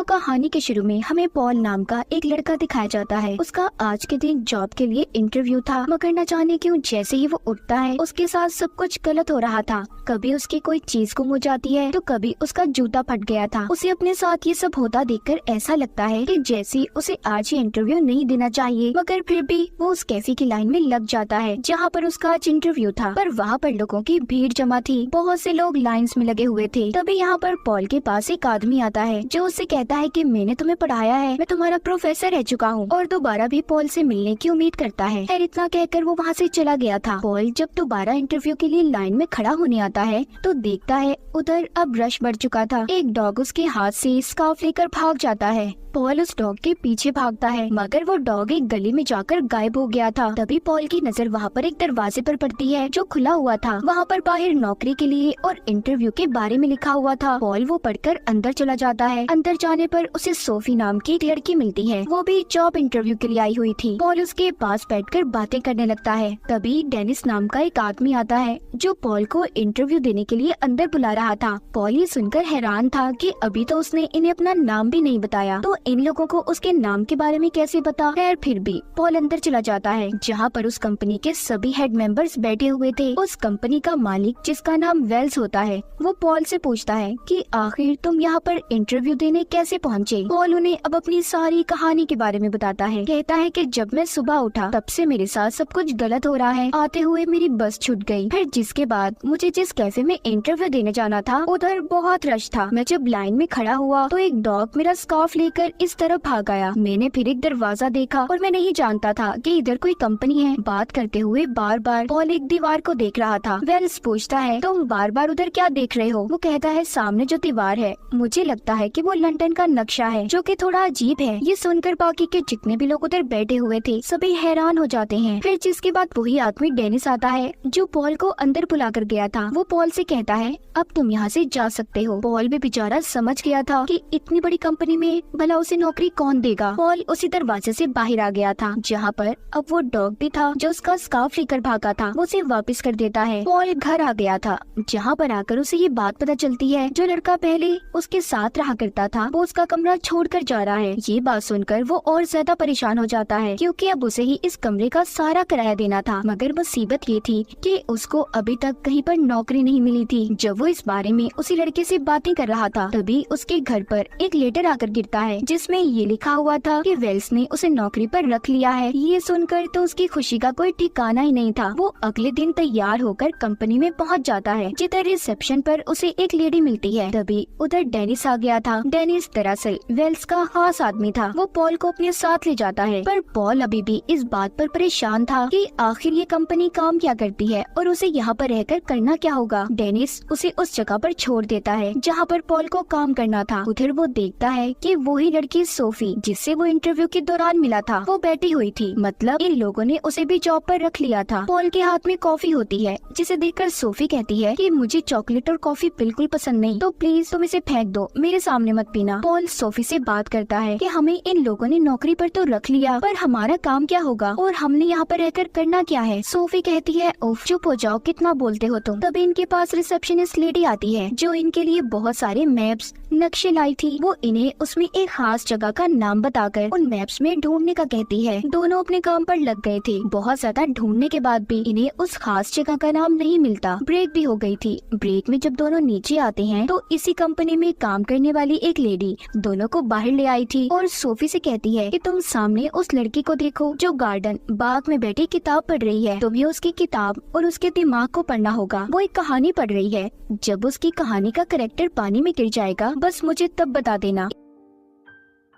कहानी के शुरू में हमें पॉल नाम का एक लड़का दिखाया जाता है। उसका आज के दिन जॉब के लिए इंटरव्यू था, मगर न जाने क्यों जैसे ही वो उठता है उसके साथ सब कुछ गलत हो रहा था। कभी उसकी कोई चीज गुम हो जाती है तो कभी उसका जूता फट गया था। उसे अपने साथ ये सब होता देखकर ऐसा लगता है कि जैसे उसे आज ये इंटरव्यू नहीं देना चाहिए, मगर फिर भी वो उस कैफे की लाइन में लग जाता है जहाँ पर उसका आज इंटरव्यू था। पर वहाँ पर लोगों की भीड़ जमा थी, बहुत से लोग लाइन्स में लगे हुए थे। तभी यहाँ पर पॉल के पास एक आदमी आता है जो उससे कहता है कि मैंने तुम्हें पढ़ाया है, मैं तुम्हारा प्रोफेसर रह चुका हूँ और दोबारा भी पॉल से मिलने की उम्मीद करता है। खैर इतना कहकर वो वहाँ से चला गया था। पॉल जब दोबारा इंटरव्यू के लिए लाइन में खड़ा होने आता है तो देखता है उधर अब रश बढ़ चुका था। एक डॉग उसके हाथ से स्कार्फ लेकर भाग जाता है। पॉल उस डॉग के पीछे भागता है, मगर वो डॉग एक गली में जाकर गायब हो गया था। तभी पॉल की नजर वहाँ पर एक दरवाजे पर पड़ती है जो खुला हुआ था। वहाँ पर बाहर नौकरी के लिए और इंटरव्यू के बारे में लिखा हुआ था। पॉल वो पढ़कर अंदर चला जाता है। अंदर जाने पर उसे सोफी नाम की एक लड़की मिलती है, वो भी जॉब इंटरव्यू के लिए आई हुई थी। पॉल उसके पास बैठकर बातें करने लगता है। तभी डेनिस नाम का एक आदमी आता है जो पॉल को इंटरव्यू देने के लिए अंदर बुला रहा था। पॉल ये सुनकर हैरान था कि अभी तो उसने इन्हें अपना नाम भी नहीं बताया, तो इन लोगों को उसके नाम के बारे में कैसे पता। खैर फिर भी पॉल अंदर चला जाता है जहाँ पर उस कंपनी के सभी हेड मेंबर्स बैठे हुए थे। उस कंपनी का मालिक जिसका नाम वेल्स होता है वो पॉल से पूछता है कि आखिर तुम यहाँ पर इंटरव्यू देने कैसे पहुँचे। पॉल उन्हें अब अपनी सारी कहानी के बारे में बताता है। कहता है कि जब मैं सुबह उठा तब से मेरे साथ सब कुछ गलत हो रहा है। आते हुए मेरी बस छूट गई, फिर जिसके बाद मुझे जिस कैफे में इंटरव्यू देने जाना था उधर बहुत रश था। मैं जब लाइन में खड़ा हुआ तो एक डॉग मेरा स्कार्फ लेकर इस तरफ भाग आया। मैंने फिर एक दरवाजा देखा और मैं नहीं जानता था कि इधर कोई कंपनी है। बात करते हुए बार बार पॉल एक दीवार को देख रहा था। वेल्स पूछता है तुम बार बार उधर क्या देख रहे हो। वो कहता है सामने जो दीवार है मुझे लगता है कि वो लंदन का नक्शा है, जो कि थोड़ा अजीब है। ये सुनकर बाकी के जितने भी लोग उधर बैठे हुए थे सभी हैरान हो जाते हैं। फिर जिसके बाद वही आदमी डेनिस आता है जो पॉल को अंदर बुला कर गया था। वो पॉल से कहता है अब तुम यहाँ से जा सकते हो। पॉल भी बेचारा समझ गया था कि इतनी बड़ी कंपनी में भला उसे नौकरी कौन देगा। पॉल उसी दरवाजे से बाहर आ गया था जहाँ पर अब वो डॉग भी था जो उसका स्कार्फ लेकर भागा था। वो उसे वापस कर देता है। पॉल घर आ गया था जहाँ पर आकर उसे ये बात पता चलती है जो लड़का पहले उसके साथ रहा करता था वो उसका कमरा छोड़कर जा रहा है। ये बात सुनकर वो और ज्यादा परेशान हो जाता है क्योंकि अब उसे ही इस कमरे का सारा किराया देना था। मगर मुसीबत ये थी कि उसको अभी तक कहीं पर नौकरी नहीं मिली थी। जब वो इस बारे में उसी लड़के से बातें कर रहा था तभी उसके घर पर एक लेटर आकर गिरता है जिसमें ये लिखा हुआ था कि वेल्स ने उसे नौकरी पर रख लिया है। ये सुनकर तो उसकी खुशी का कोई ठिकाना ही नहीं था। वो अगले दिन तैयार होकर कंपनी में पहुंच जाता है जिधर रिसेप्शन पर उसे एक लेडी मिलती है। तभी उधर डेनिस आ गया था। डेनिस दरअसल वेल्स का खास आदमी था। वो पॉल को अपने साथ ले जाता है, पर पॉल अभी भी इस बात पर परेशान था कि आखिर ये कंपनी काम क्या करती है और उसे यहाँ पर रहकर करना क्या होगा। डेनिस उसे उस जगह पर छोड़ देता है जहाँ पर पॉल को काम करना था। उधर वो देखता है कि वही लड़की सोफी जिससे वो इंटरव्यू के दौरान मिला था वो बैठी हुई थी। मतलब इन लोगों ने उसे भी जॉब पर रख लिया था। पॉल के हाथ में कॉफी होती है जिसे देखकर सोफी कहती है कि मुझे चॉकलेट और कॉफी बिल्कुल पसंद नहीं, तो प्लीज तुम इसे फेंक दो, मेरे सामने मत पीना। पॉल सोफी से बात करता है कि हमें इन लोगों ने नौकरी पर तो रख लिया, पर हमारा काम क्या होगा और हमने यहाँ पर रहकर करना क्या है। सोफी कहती है उफ चुप हो जाओ, कितना बोलते हो तुम। तभी इनके पास रिसेप्शनिस्ट लेडी आती है जो इनके लिए बहुत सारे मैप्स नक्शे लाई थी। वो इन्हें उसमें एक खास जगह का नाम बताकर उन मैप्स में ढूंढने का कहती है। दोनों अपने काम पर लग गए थे। बहुत ज्यादा ढूंढने के बाद भी इन्हें उस खास जगह का नाम नहीं मिलता। ब्रेक भी हो गई थी। ब्रेक में जब दोनों नीचे आते हैं तो इसी कंपनी में काम करने वाली एक लेडी दोनों को बाहर ले आई थी और सोफी से कहती है कि तुम सामने उस लड़की को देखो जो गार्डन बाग में बैठी किताब पढ़ रही है। तुम्हें उसकी किताब और उसके दिमाग को पढ़ना होगा। वो एक कहानी पढ़ रही है। जब उसकी कहानी का कैरेक्टर पानी में गिर जाएगा बस मुझे तब बता देना।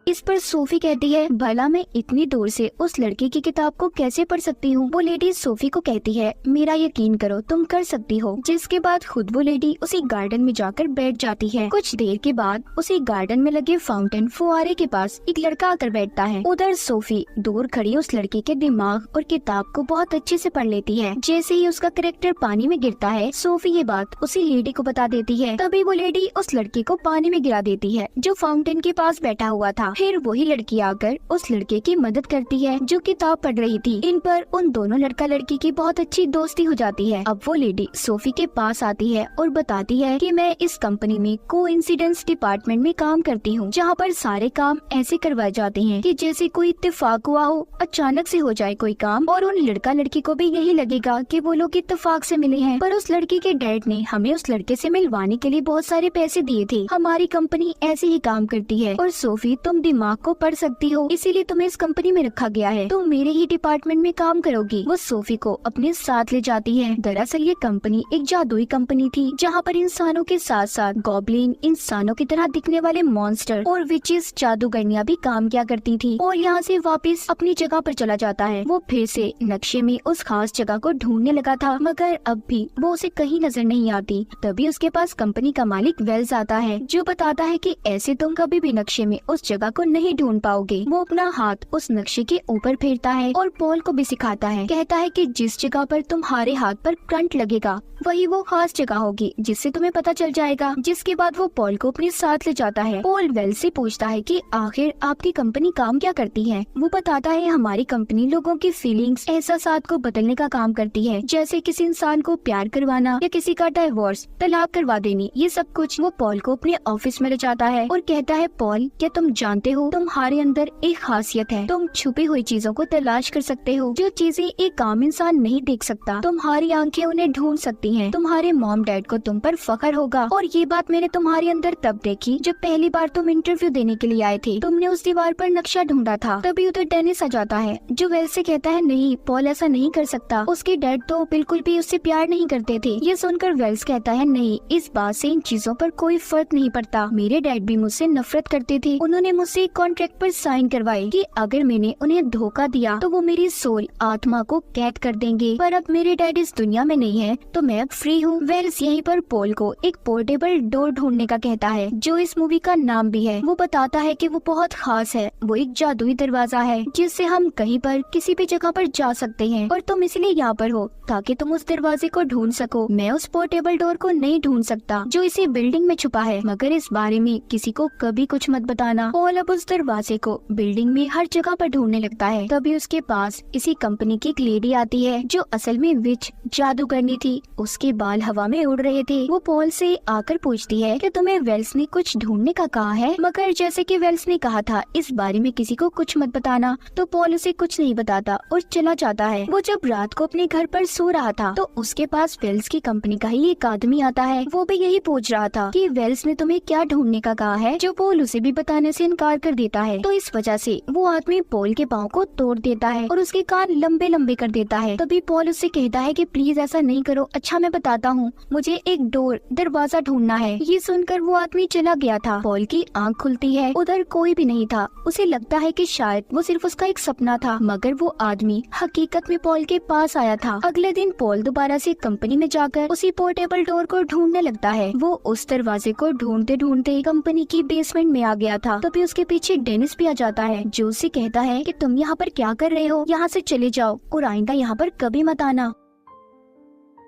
इस पर सोफी कहती है भला मैं इतनी दूर से उस लड़के की किताब को कैसे पढ़ सकती हूँ। वो लेडी सोफी को कहती है मेरा यकीन करो तुम कर सकती हो। जिसके बाद खुद वो लेडी उसी गार्डन में जाकर बैठ जाती है। कुछ देर के बाद उसी गार्डन में लगे फाउंटेन फुआरे के पास एक लड़का आकर बैठता है। उधर सोफी दूर खड़ी उस लड़के के दिमाग और किताब को बहुत अच्छे से पढ़ लेती है। जैसे ही उसका कैरेक्टर पानी में गिरता है सोफी ये बात उसी लेडी को बता देती है। तभी वो लेडी उस लड़के को पानी में गिरा देती है जो फाउंटेन के पास बैठा हुआ था। फिर वही लड़की आकर उस लड़के की मदद करती है जो किताब पढ़ रही थी। इन पर उन दोनों लड़का लड़की की बहुत अच्छी दोस्ती हो जाती है। अब वो लेडी सोफी के पास आती है और बताती है कि मैं इस कंपनी में कोइंसिडेंस डिपार्टमेंट में काम करती हूँ, जहाँ पर सारे काम ऐसे करवाए जाते हैं कि जैसे कोई इत्तेफाक हुआ हो, अचानक से हो जाए कोई काम और उन लड़का लड़की को भी यही लगेगा कि वो लोग इत्तेफाक से मिले हैं। पर उस लड़की के डैड ने हमें उस लड़के से मिलवाने के लिए बहुत सारे पैसे दिए थे। हमारी कंपनी ऐसे ही काम करती है और सोफी तुम दिमाग को पढ़ सकती हो, इसीलिए तुम्हें इस कंपनी में रखा गया है, तुम मेरे ही डिपार्टमेंट में काम करोगी। वो सोफी को अपने साथ ले जाती है। दरअसल ये कंपनी एक जादुई कंपनी थी, जहाँ पर इंसानों के साथ साथ गॉब्लिन, इंसानों की तरह दिखने वाले मॉन्स्टर और विचेस, जादूगरनियां भी काम किया करती थी। और यहाँ से वापस अपनी जगह पर चला जाता है। वो फिर से नक्शे में उस खास जगह को ढूंढने लगा था, मगर अब भी वो उसे कहीं नजर नहीं आती। तभी उसके पास कंपनी का मालिक वेल्स आता है, जो बताता है कि ऐसे तुम कभी भी नक्शे में उस जगह को नहीं ढूंढ पाओगे। वो अपना हाथ उस नक्शे के ऊपर फेरता है और पॉल को भी सिखाता है। कहता है कि जिस जगह पर तुम्हारे हाथ पर करंट लगेगा वही वो खास जगह होगी, जिससे तुम्हें पता चल जाएगा। जिसके बाद वो पॉल को अपने साथ ले जाता है। पॉल वेल्स से पूछता है कि आखिर आपकी कंपनी काम क्या करती है। वो बताता है हमारी कंपनी लोगों की फीलिंग्स, एहसासात को बदलने का काम करती है, जैसे किसी इंसान को प्यार करवाना या किसी का डाइवोर्स, तलाक करवा देनी, ये सब कुछ। वो पॉल को अपने ऑफिस में ले जाता है और कहता है पॉल, क्या तुम जानते हो तुम्हारे अंदर एक खासियत है, तुम छुपी हुई चीजों को तलाश कर सकते हो, जो चीजें एक आम इंसान नहीं देख सकता। तुम्हारी आंखें उन्हें ढूंढ सकती हैं। तुम्हारे मॉम डैड को तुम पर फख्र होगा। और ये बात मैंने तुम्हारे अंदर तब देखी जब पहली बार तुम इंटरव्यू देने के लिए आए थे। तुमने उस दीवार पर नक्शा ढूंढा था। तभी उधर डेनिस आ जाता है, जो वेल्स से कहता है नहीं, पॉल ऐसा नहीं कर सकता, उसके डैड तो बिल्कुल भी उससे प्यार नहीं करते थे। ये सुनकर वेल्स कहता है नहीं, इस बात से इन चीजों पर कोई फर्क नहीं पड़ता। मेरे डैड भी मुझसे नफरत करते थे। उन्होंने मुझसे एक कॉन्ट्रैक्ट पर साइन करवाए कि अगर मैंने उन्हें धोखा दिया तो वो मेरी सोल, आत्मा को कैद कर देंगे। पर अब मेरे डैड इस दुनिया में नहीं है, तो मैं अब फ्री हूँ। वेल्स यहीं पर पॉल को एक पोर्टेबल डोर ढूंढने का कहता है, जो इस मूवी का नाम भी है। वो बताता है कि वो बहुत खास है, वो एक जादुई दरवाजा है जिससे हम कहीं पर किसी भी जगह पर जा सकते हैं, और तुम इसलिए यहाँ पर हो ताकि तुम उस दरवाजे को ढूंढ सको। मैं उस पोर्टेबल डोर को नहीं ढूंढ सकता जो इसी बिल्डिंग में छुपा है, मगर इस बारे में किसी को कभी कुछ मत बताना। पॉल अब उस दरवाजे को बिल्डिंग में हर जगह पर ढूंढने लगता है। तभी उसके पास इसी कंपनी की एक लेडी आती है, जो असल में विच, जादूगरनी थी। उसके बाल हवा में उड़ रहे थे। वो पॉल से आकर पूछती है कि तुम्हें वेल्स ने कुछ ढूंढने का कहा है, मगर जैसे कि वेल्स ने कहा था इस बारे में किसी को कुछ मत बताना, तो पॉल उसे कुछ नहीं बताता और चला जाता है। वो जब रात को अपने घर पर सो रहा था तो उसके पास वेल्स की कंपनी का ही एक आदमी आता है। वो भी यही पूछ रहा था कि वेल्स ने तुम्हें क्या ढूंढने का कहा है, जो पॉल उसे भी बताने से इनकार कर देता है। तो इस वजह से वो आदमी पॉल के पाँव को तोड़ देता है और उसके कान लंबे लंबे कर देता है। तभी पॉल उससे कहता है कि प्लीज ऐसा नहीं करो, अच्छा मैं बताता हूँ, मुझे एक डोर, दरवाजा ढूंढना है। ये सुनकर वो आदमी चला गया था। पॉल की आंख खुलती है, उधर कोई भी नहीं था। उसे लगता है कि शायद वो सिर्फ उसका एक सपना था, मगर वो आदमी हकीकत में पॉल के पास आया था। अगले दिन पॉल दोबारा से कंपनी में जाकर उसी पोर्टेबल डोर को ढूंढने लगता है। वो उस दरवाजे को ढूंढते ढूंढते कंपनी की बेसमेंट में आ गया था। तभी उसके पीछे डेनिस भी आ जाता है, जो उसे कहता है कि तुम यहाँ पर क्या कर रहे हो, यहाँ से चले जाओ और आइंदा यहाँ पर कभी मत आना।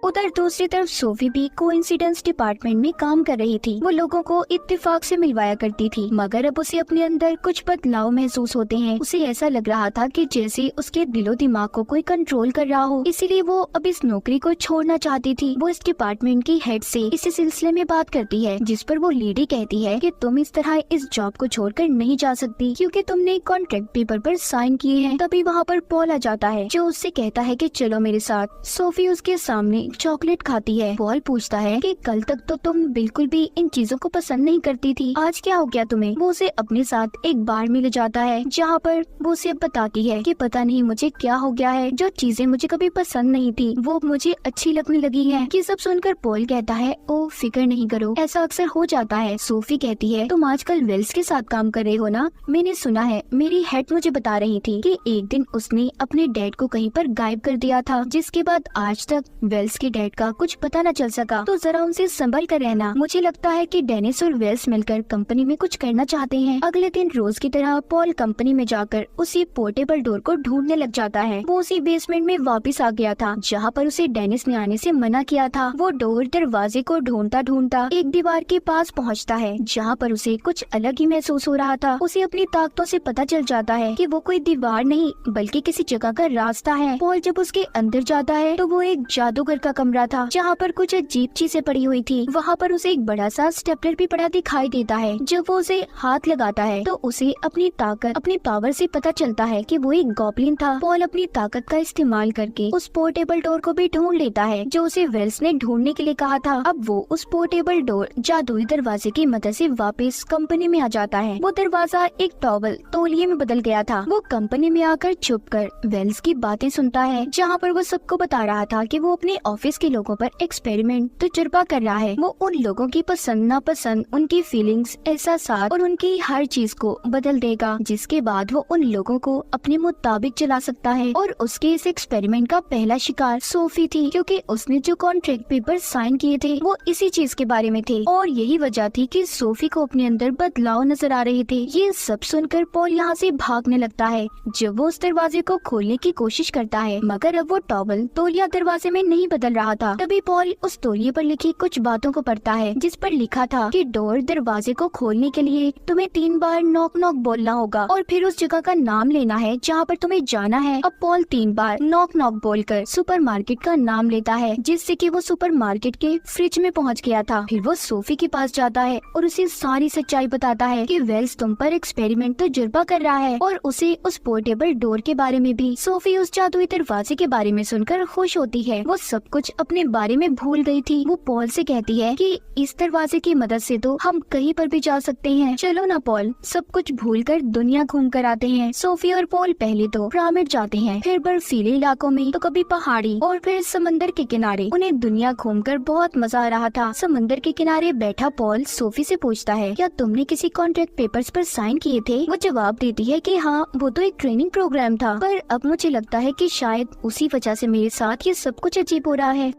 उधर दूसरी तरफ सोफी भी कोइंसिडेंस डिपार्टमेंट में काम कर रही थी। वो लोगों को इत्तेफाक से मिलवाया करती थी, मगर अब उसे अपने अंदर कुछ बदलाव महसूस होते हैं। उसे ऐसा लग रहा था कि जैसे उसके दिलो दिमाग को कोई कंट्रोल कर रहा हो, इसीलिए वो अब इस नौकरी को छोड़ना चाहती थी। वो इस डिपार्टमेंट की हेड से इसी सिलसिले में बात करती है, जिस पर वो लेडी कहती है कि तुम इस तरह इस जॉब को छोड़कर नहीं जा सकती, क्योंकि तुमने कॉन्ट्रैक्ट पेपर पर साइन किए हैं। तभी वहाँ पर पॉल आ जाता है, जो उससे कहता है कि चलो मेरे साथ। सोफी उसके सामने चॉकलेट खाती है। पॉल पूछता है कि कल तक तो तुम बिल्कुल भी इन चीजों को पसंद नहीं करती थी, आज क्या हो गया तुम्हें। वो उसे अपने साथ एक बार में ले जाता है, जहाँ पर वो उसे बताती है कि पता नहीं मुझे क्या हो गया है, जो चीजें मुझे कभी पसंद नहीं थी वो मुझे अच्छी लगने लगी है। ये सब सुनकर पॉल कहता है ओ फिक्र नहीं करो, ऐसा अक्सर हो जाता है। सोफी कहती है तुम आजकल वेल्स के साथ काम कर रहे हो ना, मैंने सुना है, मेरी हेड मुझे बता रही थी कि एक दिन उसने अपने डैड को कहीं पर गायब कर दिया था, जिसके बाद आज तक वेल्स के डैड का कुछ पता न चल सका, तो जरा उनसे संभल कर रहना। मुझे लगता है कि डेनिस और वेल्स मिलकर कंपनी में कुछ करना चाहते हैं। अगले दिन रोज की तरह पॉल कंपनी में जाकर उसी पोर्टेबल डोर को ढूंढने लग जाता है। वो उसी बेसमेंट में वापस आ गया था जहाँ पर उसे डेनिस ने आने से मना किया था। वो डोर दरवाजे को ढूंढता ढूंढता एक दीवार के पास पहुँचता है जहाँ पर उसे कुछ अलग ही महसूस हो रहा था। उसे अपनी ताकतों से पता चल जाता है कि वो कोई दीवार नहीं बल्कि किसी जगह का रास्ता है। पॉल जब उसके अंदर जाता है तो वो एक जादूगर का कमरा था जहाँ पर कुछ अजीब चीजें पड़ी हुई थी। वहाँ पर उसे एक बड़ा सा स्टेपलर भी पड़ा दिखाई देता है। जब वो उसे हाथ लगाता है तो उसे अपनी ताकत, अपनी पावर से पता चलता है कि वो एक गॉब्लिन था। पॉल अपनी ताकत का इस्तेमाल करके उस पोर्टेबल डोर को भी ढूंढ लेता है जो उसे वेल्स ने ढूंढने के लिए कहा था। अब वो उस पोर्टेबल डोर जादुई दरवाजे की मदद से वापस कंपनी में आ जाता है। वो दरवाजा एक टॉवल तौलिए में बदल गया था। वो कंपनी में आकर छुपकर वेल्स की बातें सुनता है जहाँ पर वो सबको बता रहा था कि वो अपने ऑफिस के लोगों पर एक्सपेरिमेंट तजुर्बा कर रहा है। वो उन लोगों की पसंद नापसंद, उनकी फीलिंग्स, एहसासात और उनकी हर चीज को बदल देगा, जिसके बाद वो उन लोगों को अपने मुताबिक चला सकता है। और उसके इस एक्सपेरिमेंट का पहला शिकार सोफी थी, क्योंकि उसने जो कॉन्ट्रैक्ट पेपर साइन किए थे वो इसी चीज के बारे में थे और यही वजह थी कि सोफी को अपने अंदर बदलाव नजर आ रहे थे। ये सब सुनकर पॉल यहाँ से भागने लगता है। जब वो उस दरवाजे को खोलने की कोशिश करता है मगर अब वो टॉवल तौलिया दरवाजे में नहीं बदल रहा था। तभी पॉल उस तौलिए पर लिखी कुछ बातों को पढ़ता है जिस पर लिखा था कि डोर दरवाजे को खोलने के लिए तुम्हें 3 बार नॉक नॉक बोलना होगा और फिर उस जगह का नाम लेना है जहाँ पर तुम्हें जाना है। अब पॉल 3 बार नॉक नॉक बोलकर सुपरमार्केट का नाम लेता है जिससे कि वो सुपरमार्केट के फ्रिज में पहुँच गया था। फिर वो सोफी के पास जाता है और उसे सारी सच्चाई बताता है कि वेल्स तुम पर एक्सपेरिमेंट तजुर्बा कर रहा है और उसे उस पोर्टेबल डोर के बारे में भी। सोफी उस जादुई दरवाजे के बारे में सुनकर खुश होती है। वो सब कुछ अपने बारे में भूल गई थी। वो पॉल से कहती है कि इस दरवाजे की मदद से तो हम कहीं पर भी जा सकते हैं। चलो ना पॉल, सब कुछ भूलकर दुनिया घूम कर आते हैं। सोफी और पॉल पहले तो पिरामिड जाते हैं, फिर बर्फीले इलाकों में, तो कभी पहाड़ी और फिर समंदर के किनारे। उन्हें दुनिया घूमकर बहुत मजा आ रहा था। समंदर के किनारे बैठा पॉल सोफी से पूछता है, क्या तुमने किसी कॉन्ट्रैक्ट पेपर्स पर साइन किए थे? वो जवाब देती है कि हाँ, वो तो एक ट्रेनिंग प्रोग्राम था, पर अब मुझे लगता है कि शायद उसी वजह से मेरे साथ ये सब कुछ अजीब हो रहा है।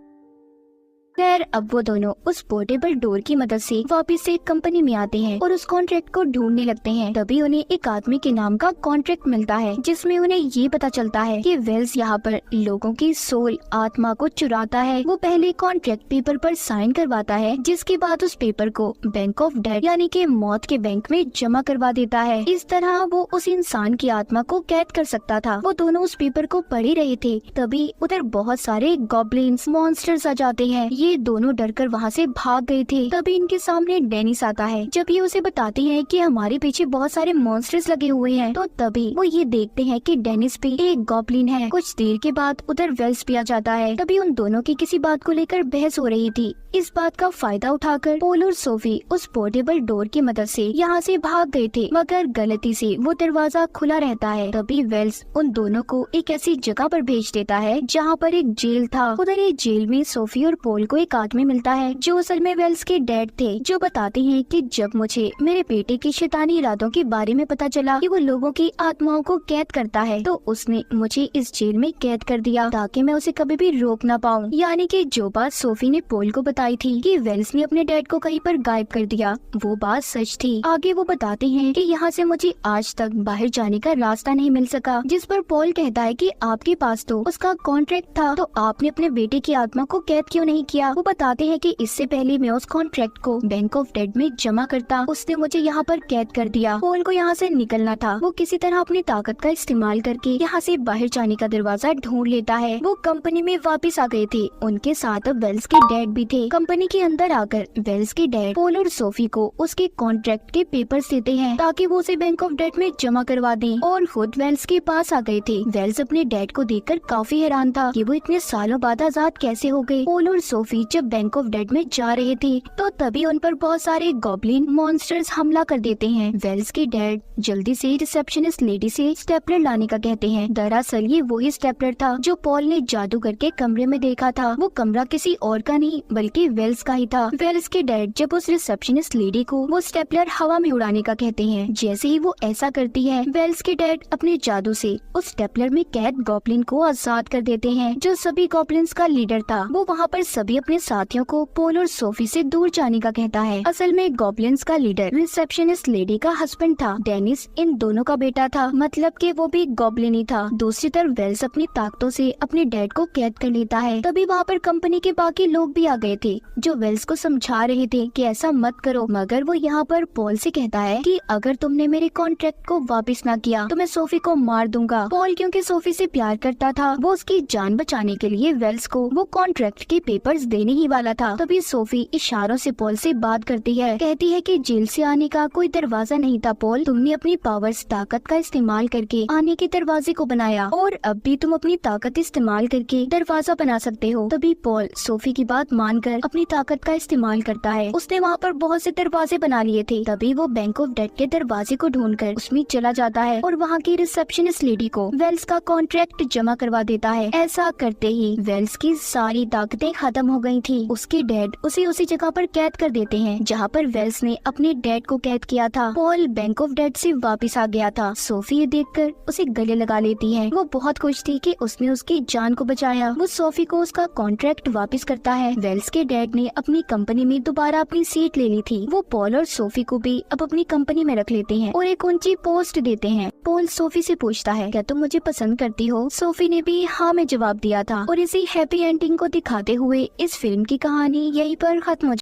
खैर, अब वो दोनों उस पोर्टेबल डोर की मदद से वापस से कंपनी में आते हैं और उस कॉन्ट्रैक्ट को ढूंढने लगते हैं। तभी उन्हें एक आदमी के नाम का कॉन्ट्रैक्ट मिलता है जिसमें उन्हें ये पता चलता है कि वेल्स यहाँ पर लोगों की सोल, आत्मा को चुराता है। वो पहले कॉन्ट्रैक्ट पेपर पर साइन करवाता है जिसके बाद उस पेपर को बैंक ऑफ डेथ यानी कि मौत के बैंक में जमा करवा देता है। इस तरह वो उस इंसान की आत्मा को कैद कर सकता था। वो दोनों उस पेपर को पढ़ ही रहे थे, तभी उधर बहुत सारे गॉब्लिन्स, मॉन्स्टर्स आ जाते हैं। ये दोनों डरकर वहाँ से भाग गए थे। तभी इनके सामने डेनिस आता है। जब ये उसे बताती है कि हमारे पीछे बहुत सारे मॉन्स्टर्स लगे हुए हैं, तो तभी वो ये देखते हैं कि डेनिस भी एक गॉब्लिन है। कुछ देर के बाद उधर वेल्स भी आ जाता है। तभी उन दोनों की किसी बात को लेकर बहस हो रही थी। इस बात का फायदा उठाकर पॉल और सोफी उस पोर्टेबल डोर की मदद से यहाँ से भाग गए थे, मगर गलती से वो दरवाजा खुला रहता है। तभी वेल्स उन दोनों को एक ऐसी जगह पर भेज देता है जहाँ पर एक जेल था। उधर एक जेल में सोफी और पॉल को एक आदमी मिलता है जो असल में वेल्स के डैड थे, जो बताते हैं कि जब मुझे मेरे बेटे की शैतानी इरादों के बारे में पता चला कि वो लोगों की आत्माओं को कैद करता है, तो उसने मुझे इस जेल में कैद कर दिया ताकि मैं उसे कभी भी रोक ना पाऊँ। यानी कि जो बात सोफी ने पॉल को बताई थी कि वेल्स ने अपने डैड को कहीं पर गायब कर दिया, वो बात सच थी। आगे वो बताते हैं कि यहाँ से मुझे आज तक बाहर जाने का रास्ता नहीं मिल सका, जिस पर पॉल कहता है कि आपके पास तो उसका कॉन्ट्रैक्ट था, तो आपने अपने बेटे की आत्मा को कैद क्यों नहीं किया? वो बताते हैं कि इससे पहले मैं उस कॉन्ट्रैक्ट को बैंक ऑफ डेड में जमा करता, उसने मुझे यहाँ पर कैद कर दिया। पॉल को यहाँ से निकलना था। वो किसी तरह अपनी ताकत का इस्तेमाल करके यहाँ से बाहर जाने का दरवाजा ढूंढ लेता है। वो कंपनी में वापस आ गए थे। उनके साथ अब वेल्स के डैड भी थे। कंपनी के अंदर आकर वेल्स के डैड पॉल और सोफी को उसके कॉन्ट्रैक्ट के पेपर्स देते हैं ताकि वो उसे बैंक ऑफ डेड में जमा करवा दें, और खुद वेल्स के पास आ गए थे। वेल्स अपने डैड को देखकर काफी हैरान था कि वो इतने सालों बाद आजाद कैसे हो गए। पॉल और सोफी सोफी जब बैंक ऑफ डेड में जा रहे थे तो तभी उन पर बहुत सारे गॉब्लिन मॉन्स्टर्स हमला कर देते हैं। वेल्स के डैड जल्दी से रिसेप्शनिस्ट लेडी से स्टेपलर लाने का कहते हैं। दरअसल ये वही स्टेपलर था जो पॉल ने जादू करके कमरे में देखा था। वो कमरा किसी और का नहीं बल्कि वेल्स का ही था। वेल्स के डैड जब उस रिसेप्शनिस्ट लेडी को वो स्टेपलर हवा में उड़ाने का कहते हैं। जैसे ही वो ऐसा करती है, वेल्स के डैड अपने जादू से उस स्टेपलर में कैद गॉब्लिन को आजाद कर देते हैं जो सभी गॉब्लिन्स का लीडर था। वो वहाँ पर सभी अपने साथियों को पॉल और सोफी से दूर जाने का कहता है। असल में गॉब्लिन्स का लीडर रिसेप्शनिस्ट लेडी का हस्बैंड था। डेनिस इन दोनों का बेटा था, मतलब कि वो भी गॉब्लिन ही था। दूसरी तरफ वेल्स अपनी ताकतों से अपने डैड को कैद कर लेता है। तभी वहाँ पर कंपनी के बाकी लोग भी आ गए थे जो वेल्स को समझा रहे थे कि ऐसा मत करो, मगर वो यहाँ पर पॉल से कहता है कि अगर तुमने मेरे कॉन्ट्रैक्ट को वापस ना किया तो मैं सोफी को मार दूंगा। पॉल क्योंकि सोफी से प्यार करता था, वो उसकी जान बचाने के लिए वेल्स को वो कॉन्ट्रैक्ट के पेपर्स देने ही वाला था। तभी सोफी इशारों से पॉल से बात करती है, कहती है कि जेल से आने का कोई दरवाजा नहीं था पॉल, तुमने अपनी पावर्स ताकत का इस्तेमाल करके आने के दरवाजे को बनाया और अब भी तुम अपनी ताकत इस्तेमाल करके दरवाजा बना सकते हो। तभी पॉल सोफी की बात मानकर अपनी ताकत का इस्तेमाल करता है। उसने वहाँ पर बहुत से दरवाजे बना लिए थे। तभी वो बैंक ऑफ डेड के दरवाजे को ढूंढकर उसमें चला जाता है और वहाँ की रिसेप्शनिस्ट लेडी को वेल्स का कॉन्ट्रैक्ट जमा करवा देता है। ऐसा करते ही वेल्स की सारी ताकतें खत्म हो गई थी। उसके डैड उसे उसी जगह पर कैद कर देते हैं जहाँ पर वेल्स ने अपने डैड को कैद किया था। पॉल बैंक ऑफ डेड से वापस आ गया था। सोफी ये देखकर उसे गले लगा लेती है। वो बहुत खुश थी कि उसने उसकी जान को बचाया। वो सोफी को उसका कॉन्ट्रैक्ट वापस करता है। वेल्स के डैड ने अपनी कंपनी में दोबारा अपनी सीट ले ली थी। वो पॉल और सोफी को भी अब अपनी कंपनी में रख लेते हैं और एक ऊंची पोस्ट देते हैं। पॉल सोफी से पूछता है, क्या तुम मुझे पसंद करती हो? सोफी ने भी हाँ में जवाब दिया था। और इसी हैप्पी एंडिंग को दिखाते हुए इस फिल्म की कहानी यहीं पर खत्म हो